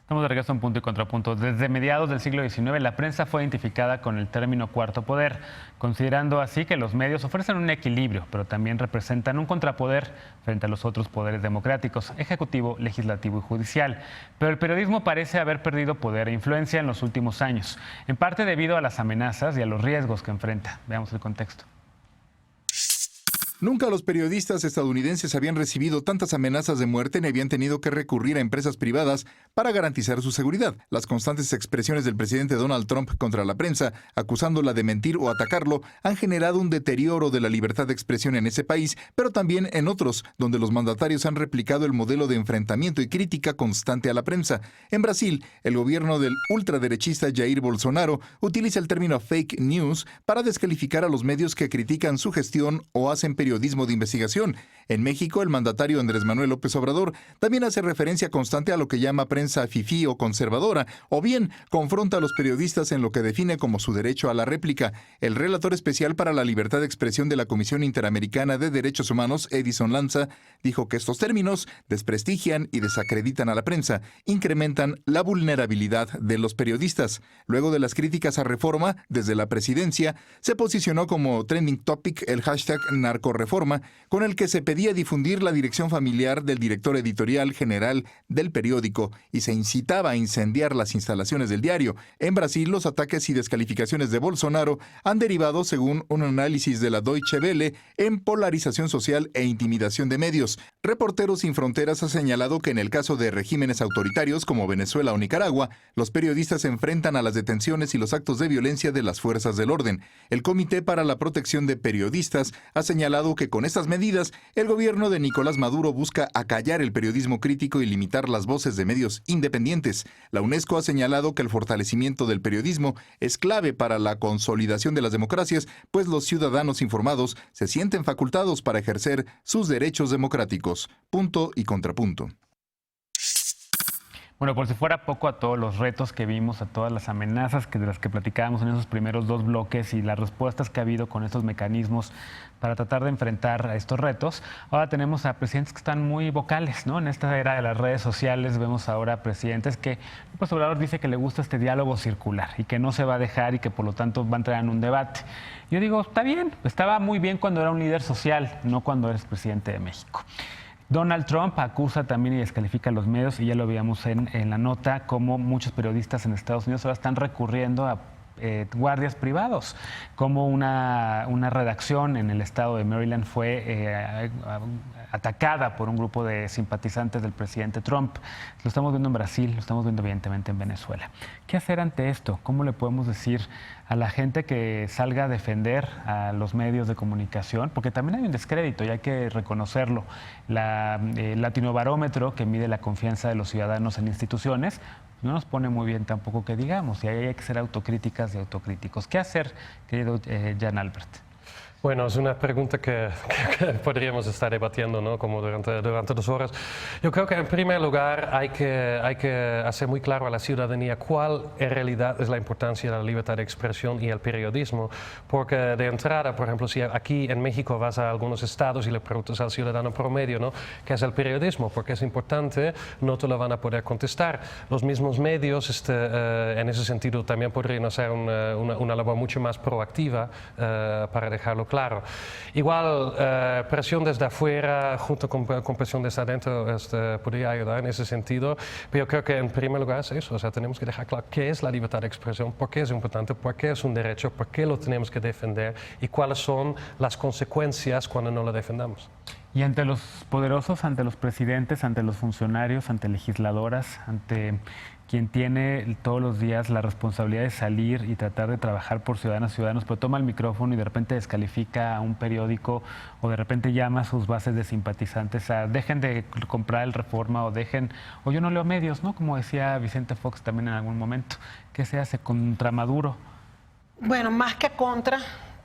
Estamos de regreso en Punto y Contrapunto. Desde mediados del siglo XIX, la prensa fue identificada con el término cuarto poder, considerando así que los medios ofrecen un equilibrio, pero también representan un contrapoder frente a los otros poderes democráticos, ejecutivo, legislativo y judicial. Pero el periodismo parece haber perdido poder e influencia en los últimos años, en parte debido a las amenazas y a los riesgos que enfrenta. Veamos el contexto. Nunca los periodistas estadounidenses habían recibido tantas amenazas de muerte ni habían tenido que recurrir a empresas privadas para garantizar su seguridad. Las constantes expresiones del presidente Donald Trump contra la prensa, acusándola de mentir o atacarlo, han generado un deterioro de la libertad de expresión en ese país, pero también en otros, donde los mandatarios han replicado el modelo de enfrentamiento y crítica constante a la prensa. En Brasil, el gobierno del ultraderechista Jair Bolsonaro utiliza el término fake news para descalificar a los medios que critican su gestión o hacen periodismo de investigación. En México, el mandatario Andrés Manuel López Obrador también hace referencia constante a lo que llama prensa fifí o conservadora, o bien confronta a los periodistas en lo que define como su derecho a la réplica. El relator especial para la libertad de expresión de la Comisión Interamericana de Derechos Humanos, Edison Lanza, dijo que estos términos desprestigian y desacreditan a la prensa, incrementan la vulnerabilidad de los periodistas. Luego de las críticas a Reforma, desde la presidencia, se posicionó como trending topic el hashtag narcorreforma, con el que se pedía difundir la dirección familiar del director editorial general del periódico y se incitaba a incendiar las instalaciones del diario. En Brasil, los ataques y descalificaciones de Bolsonaro han derivado, según un análisis de la Deutsche Welle, en polarización social e intimidación de medios. Reporteros Sin Fronteras ha señalado que en el caso de regímenes autoritarios como Venezuela o Nicaragua, los periodistas se enfrentan a las detenciones y los actos de violencia de las fuerzas del orden. El Comité para la Protección de Periodistas ha señalado que con estas medidas, el gobierno de Nicolás Maduro busca acallar el periodismo crítico y limitar las voces de medios independientes. La UNESCO ha señalado que el fortalecimiento del periodismo es clave para la consolidación de las democracias, pues los ciudadanos informados se sienten facultados para ejercer sus derechos democráticos. Punto y contrapunto. Bueno, por si fuera poco, a todos los retos que vimos, a todas las amenazas de las que platicábamos en esos primeros dos bloques y las respuestas que ha habido con estos mecanismos para tratar de enfrentar a estos retos, ahora tenemos a presidentes que están muy vocales, ¿no? En esta era de las redes sociales vemos ahora presidentes que López Obrador dice que le gusta este diálogo circular y que no se va a dejar y que por lo tanto va a entrar en un debate. Yo digo, está bien, estaba muy bien cuando era un líder social, no cuando eres presidente de México. Donald Trump acusa también y descalifica a los medios, y ya lo veíamos en la nota, como muchos periodistas en Estados Unidos ahora están recurriendo a guardias privados, como una redacción en el estado de Maryland fue atacada por un grupo de simpatizantes del presidente Trump. Lo estamos viendo en Brasil, lo estamos viendo evidentemente en Venezuela. ¿Qué hacer ante esto? ¿Cómo le podemos decir a la gente que salga a defender a los medios de comunicación? Porque también hay un descrédito y hay que reconocerlo. El Latinobarómetro, que mide la confianza de los ciudadanos en instituciones, no nos pone muy bien tampoco que digamos, y ahí hay que ser autocríticas y autocríticos. ¿Qué hacer, querido Jan Albert? Bueno, es una pregunta que podríamos estar debatiendo, ¿no? Como durante 2 horas. Yo creo que en primer lugar hay que hacer muy claro a la ciudadanía cuál en realidad es la importancia de la libertad de expresión y el periodismo, porque de entrada, por ejemplo, si aquí en México vas a algunos estados y le preguntas al ciudadano promedio, ¿no?, ¿qué es el periodismo? Porque es importante, no te lo van a poder contestar. Los mismos medios en ese sentido también podrían hacer una labor mucho más proactiva para dejarlo claro. Igual, presión desde afuera junto con presión desde adentro podría ayudar en ese sentido, pero yo creo que en primer lugar es eso, o sea, tenemos que dejar claro qué es la libertad de expresión, por qué es importante, por qué es un derecho, por qué lo tenemos que defender y cuáles son las consecuencias cuando no lo defendamos. Y ante los poderosos, ante los presidentes, ante los funcionarios, ante legisladoras, ante quien tiene todos los días la responsabilidad de salir y tratar de trabajar por ciudadanas y ciudadanos, pero toma el micrófono y de repente descalifica a un periódico o de repente llama a sus bases de simpatizantes a dejen de comprar el Reforma o yo no leo medios, ¿no? Como decía Vicente Fox también en algún momento. ¿Qué se hace contra Maduro? Bueno, más que contra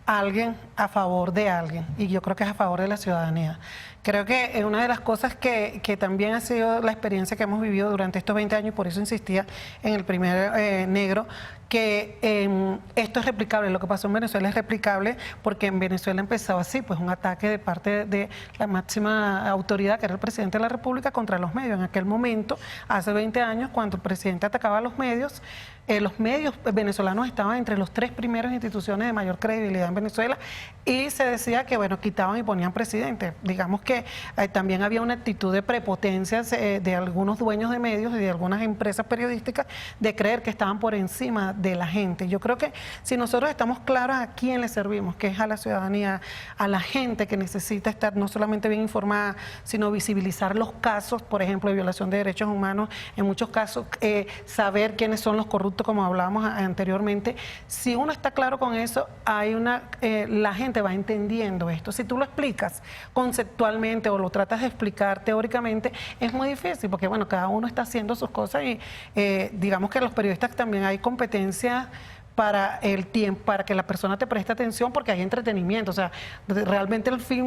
alguien, a favor de alguien, y yo creo que es a favor de la ciudadanía. Creo que una de las cosas que también ha sido la experiencia que hemos vivido durante estos 20 años, por eso insistía en el primer negro, que esto es replicable, lo que pasó en Venezuela es replicable porque en Venezuela empezó así, pues un ataque de parte de la máxima autoridad, que era el presidente de la República, contra los medios. En aquel momento, hace 20 años, cuando el presidente atacaba a los medios venezolanos estaban entre los 3 primeras instituciones de mayor credibilidad en Venezuela y se decía que, bueno, quitaban y ponían presidente. Digamos que también había una actitud de prepotencia de algunos dueños de medios y de algunas empresas periodísticas de creer que estaban por encima de la gente. Yo creo que si nosotros estamos claros a quién le servimos, que es a la ciudadanía, a la gente que necesita estar no solamente bien informada, sino visibilizar los casos, por ejemplo, de violación de derechos humanos, en muchos casos saber quiénes son los corruptos, como hablábamos anteriormente. Si uno está claro con eso, la gente va entendiendo esto. Si tú lo explicas conceptualmente o lo tratas de explicar teóricamente, es muy difícil porque, bueno, cada uno está haciendo sus cosas y digamos que los periodistas también hay competencias para el tiempo, para que la persona te preste atención, porque hay entretenimiento. O sea, realmente el fin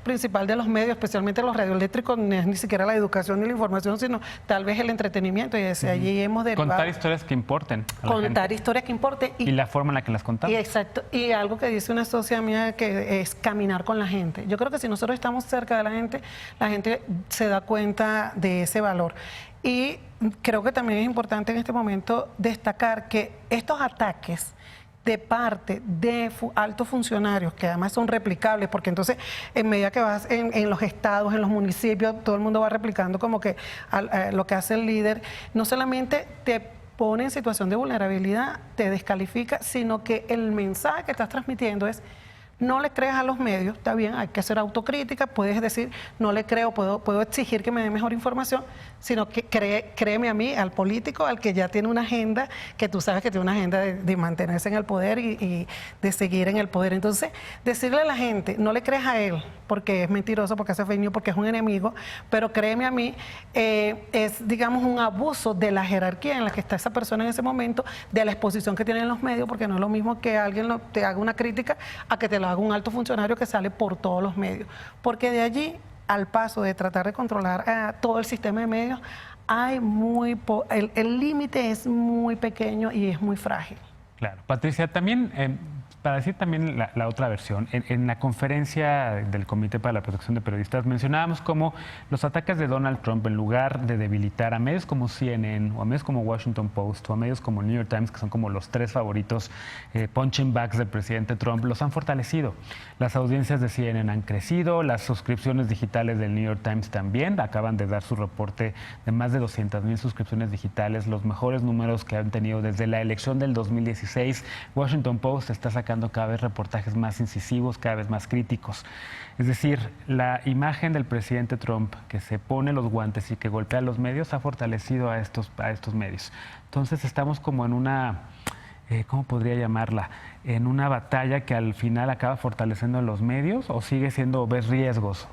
principal de los medios, especialmente los radioeléctricos, no es ni siquiera la educación ni la información, sino tal vez el entretenimiento. Y desde allí hemos derivado. Contar historias que importen a la gente. Contar historias que importen. Y la forma en la que las contamos. Exacto. Y algo que dice una socia mía, que es caminar con la gente. Yo creo que si nosotros estamos cerca de la gente se da cuenta de ese valor. Y creo que también es importante en este momento destacar que estos ataques de parte de altos funcionarios, que además son replicables, porque entonces en medida que vas en los estados, en los municipios, todo el mundo va replicando como que lo que hace el líder, no solamente te pone en situación de vulnerabilidad, te descalifica, sino que el mensaje que estás transmitiendo es: no le creas a los medios, está bien, hay que hacer autocrítica, puedes decir, no le creo, puedo exigir que me dé mejor información, sino que créeme a mí, al político, al que ya tiene una agenda, que tú sabes que tiene una agenda de mantenerse en el poder y de seguir en el poder. Entonces, decirle a la gente, no le creas a él, porque es mentiroso, porque hace fake news, porque es un enemigo, pero créeme a mí, es, digamos, un abuso de la jerarquía en la que está esa persona en ese momento, de la exposición que tienen los medios, porque no es lo mismo que alguien te haga una crítica a que te lo haga un alto funcionario que sale por todos los medios. Porque de allí al paso de tratar de controlar todo el sistema de medios, hay el límite es muy pequeño y es muy frágil. Claro. Patricia, también, para decir también la otra versión, en la conferencia del Comité para la Protección de Periodistas mencionábamos cómo los ataques de Donald Trump, en lugar de debilitar a medios como CNN o a medios como Washington Post o a medios como New York Times, que son como los 3 favoritos punching bags del presidente Trump, los han fortalecido. Las audiencias de CNN han crecido, las suscripciones digitales del New York Times también acaban de dar su reporte de más de 200,000 suscripciones digitales, los mejores números que han tenido desde la elección del 2016. Washington Post está sacando cada vez reportajes más incisivos, cada vez más críticos. Es decir, la imagen del presidente Trump, que se pone los guantes y que golpea a los medios, ha fortalecido a estos medios. Entonces estamos como en una, ¿cómo podría llamarla? En una batalla que al final acaba fortaleciendo a los medios, ¿o sigue siendo, ves riesgos?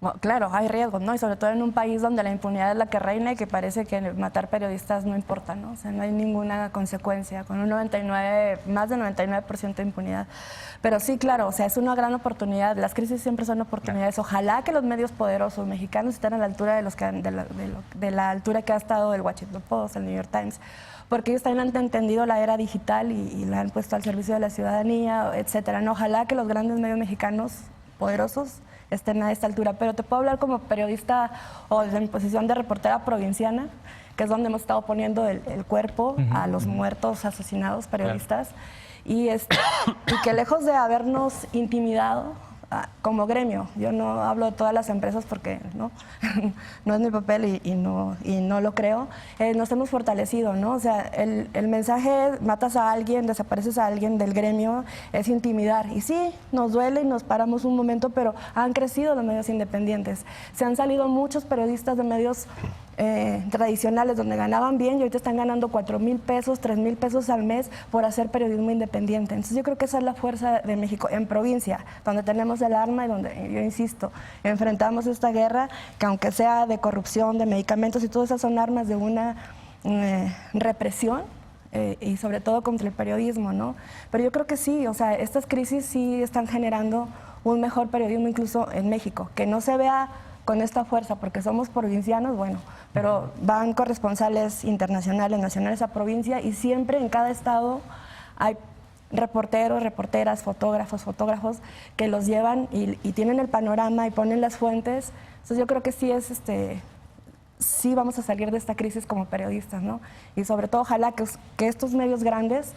Bueno, claro, hay riesgos, ¿no? Y sobre todo en un país donde la impunidad es la que reina y que parece que matar periodistas no importa, ¿no? O sea, no hay ninguna consecuencia, con un más del 99% de impunidad. Pero sí, claro, o sea, es una gran oportunidad. Las crisis siempre son oportunidades. Ojalá que los medios poderosos mexicanos estén a la altura de la altura que ha estado el Washington Post, el New York Times, porque ellos también han entendido la era digital y la han puesto al servicio de la ciudadanía, etcétera, ¿no? Ojalá que los grandes medios mexicanos poderosos estén a esta altura, pero te puedo hablar como periodista o desde mi posición de reportera provinciana, que es donde hemos estado poniendo el cuerpo a los muertos, asesinados periodistas, y que lejos de habernos intimidado como gremio, yo no hablo de todas las empresas porque no es mi papel y no lo creo, nos hemos fortalecido, ¿no? O sea, el mensaje matas a alguien, desapareces a alguien del gremio, es intimidar. Y sí, nos duele y nos paramos un momento, pero han crecido los medios independientes. Se han salido muchos periodistas de medios tradicionales donde ganaban bien y ahorita están ganando 4,000 pesos, 3,000 pesos al mes por hacer periodismo independiente. Entonces yo creo que esa es la fuerza de México en provincia, donde tenemos el arma y donde, yo insisto, enfrentamos esta guerra que aunque sea de corrupción, de medicamentos y todas esas son armas de una represión y sobre todo contra el periodismo, ¿no? Pero yo creo que sí, o sea, estas crisis sí están generando un mejor periodismo incluso en México, que no se vea con esta fuerza, porque somos provincianos, bueno, pero van corresponsales internacionales, nacionales a provincia, y siempre en cada estado hay reporteros, reporteras, fotógrafos que los llevan y tienen el panorama y ponen las fuentes. Entonces yo creo que sí vamos a salir de esta crisis como periodistas, ¿no? Y sobre todo ojalá que estos medios grandes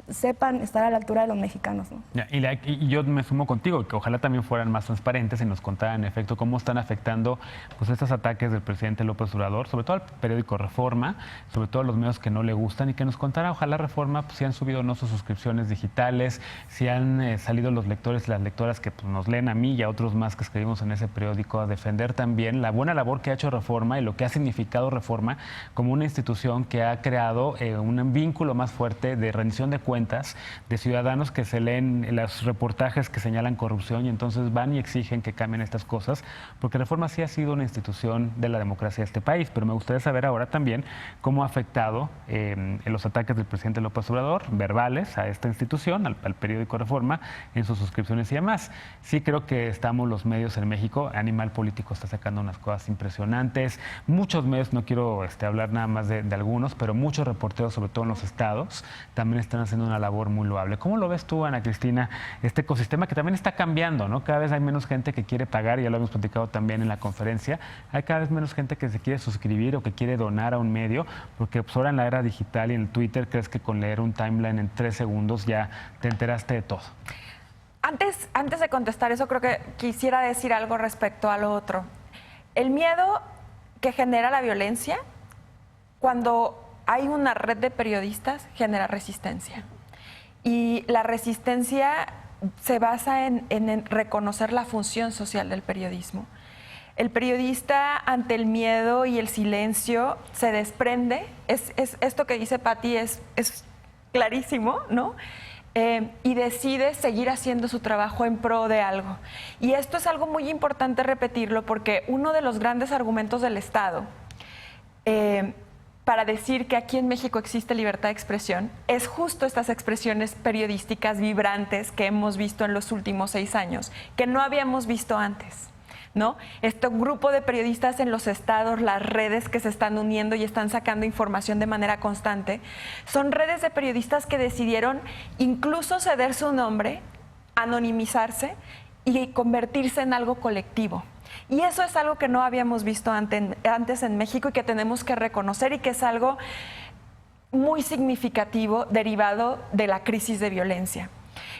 sepan estar a la altura de los mexicanos, ¿no? Y yo me sumo contigo, que ojalá también fueran más transparentes y nos contaran en efecto cómo están afectando pues estos ataques del presidente López Obrador, sobre todo al periódico Reforma, sobre todo a los medios que no le gustan, y que nos contara, ojalá Reforma, pues, si han subido o no sus suscripciones digitales, si han salido los lectores y las lectoras que pues, nos leen a mí y a otros más que escribimos en ese periódico, a defender también la buena labor que ha hecho Reforma y lo que ha significado Reforma como una institución que ha creado un vínculo más fuerte de rendición de cuentas de ciudadanos que se leen los reportajes que señalan corrupción y entonces van y exigen que cambien estas cosas, porque Reforma sí ha sido una institución de la democracia de este país, pero me gustaría saber ahora también cómo ha afectado los ataques del presidente López Obrador, verbales, a esta institución, al periódico Reforma, en sus suscripciones y demás. Sí creo que estamos los medios en México, Animal Político está sacando unas cosas impresionantes, muchos medios, no quiero hablar nada más de algunos, pero muchos reporteros, sobre todo en los estados, también están haciendo una labor muy loable. ¿Cómo lo ves tú, Ana Cristina, este ecosistema que también está cambiando, ¿no? Cada vez hay menos gente que quiere pagar, ya lo hemos platicado también en la conferencia, hay cada vez menos gente que se quiere suscribir o que quiere donar a un medio, porque pues, ahora en la era digital y en Twitter crees que con leer un timeline en 3 segundos ya te enteraste de todo. Antes de contestar eso, creo que quisiera decir algo respecto a lo otro. El miedo que genera la violencia, cuando hay una red de periodistas, genera resistencia. Y la resistencia se basa en reconocer la función social del periodismo. El periodista, ante el miedo y el silencio, se desprende. Esto que dice Pati es clarísimo, ¿no? Y decide seguir haciendo su trabajo en pro de algo. Y esto es algo muy importante repetirlo, porque uno de los grandes argumentos del Estado para decir que aquí en México existe libertad de expresión es justo estas expresiones periodísticas vibrantes que hemos visto en los últimos 6 años, que no habíamos visto antes, ¿no? Este grupo de periodistas en los estados, las redes que se están uniendo y están sacando información de manera constante, son redes de periodistas que decidieron incluso ceder su nombre, anonimizarse y convertirse en algo colectivo. Y eso es algo que no habíamos visto antes en México y que tenemos que reconocer, y que es algo muy significativo derivado de la crisis de violencia.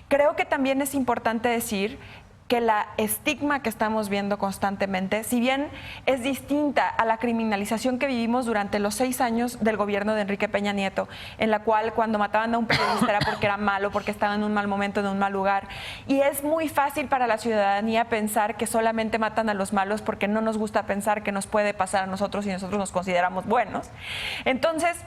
Creo que también es importante decir que la estigma que estamos viendo constantemente, si bien es distinta a la criminalización que vivimos durante los 6 años del gobierno de Enrique Peña Nieto, en la cual cuando mataban a un periodista era porque era malo, porque estaba en un mal momento, en un mal lugar. Y es muy fácil para la ciudadanía pensar que solamente matan a los malos porque no nos gusta pensar que nos puede pasar a nosotros y nosotros nos consideramos buenos. Entonces,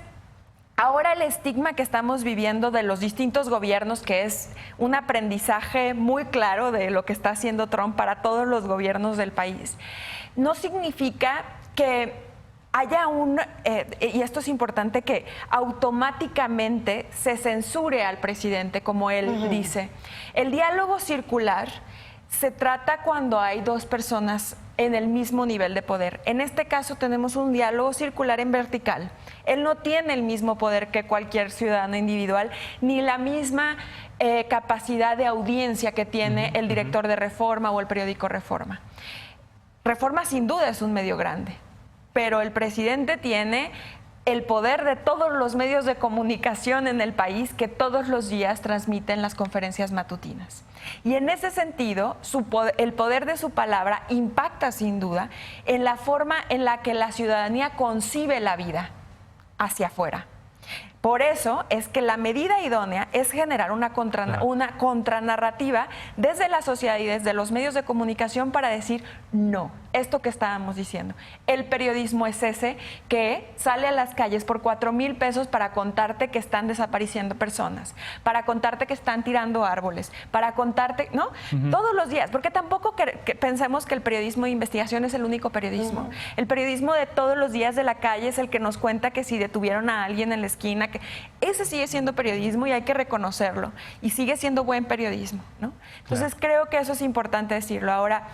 ahora el estigma que estamos viviendo de los distintos gobiernos, que es un aprendizaje muy claro de lo que está haciendo Trump para todos los gobiernos del país, no significa que haya y esto es importante, que automáticamente se censure al presidente, como él dice. El diálogo circular se trata cuando hay 2 personas en el mismo nivel de poder. En este caso tenemos un diálogo circular en vertical. Él no tiene el mismo poder que cualquier ciudadano individual, ni la misma capacidad de audiencia que tiene el director de Reforma o el periódico Reforma. Reforma sin duda es un medio grande, pero el presidente tiene el poder de todos los medios de comunicación en el país que todos los días transmiten las conferencias matutinas. Y en ese sentido, el poder de su palabra impacta sin duda en la forma en la que la ciudadanía concibe la vida hacia afuera. Por eso es que la medida idónea es generar una contranarrativa desde la sociedad y desde los medios de comunicación para decir no, esto que estábamos diciendo. El periodismo es ese que sale a las calles por 4,000 pesos para contarte que están desapareciendo personas, para contarte que están tirando árboles, para contarte, ¿no? Todos los días, porque tampoco que pensemos que el periodismo de investigación es el único periodismo. El periodismo de todos los días de la calle es el que nos cuenta que si detuvieron a alguien en la esquina, que ese sigue siendo periodismo y hay que reconocerlo, y sigue siendo buen periodismo, ¿no? Entonces creo que eso es importante decirlo. Ahora,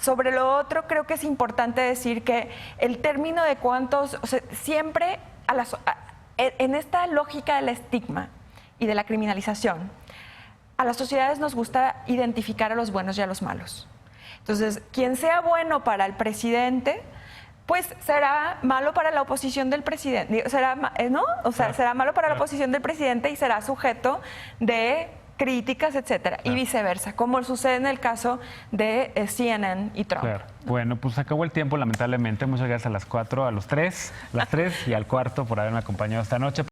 Sobre lo otro, creo que es importante decir que el término de cuántos, o sea, siempre en esta lógica del estigma y de la criminalización, a las sociedades nos gusta identificar a los buenos y a los malos. Entonces, quien sea bueno para el presidente, pues será malo para la oposición del presidente, será, ¿no? O sea, será malo para la oposición del presidente y será sujeto de críticas, etcétera, y viceversa, como sucede en el caso de CNN y Trump. Claro. Bueno, pues acabó el tiempo, lamentablemente. Muchas gracias a las 4, a las 3 y al cuarto por haberme acompañado esta noche.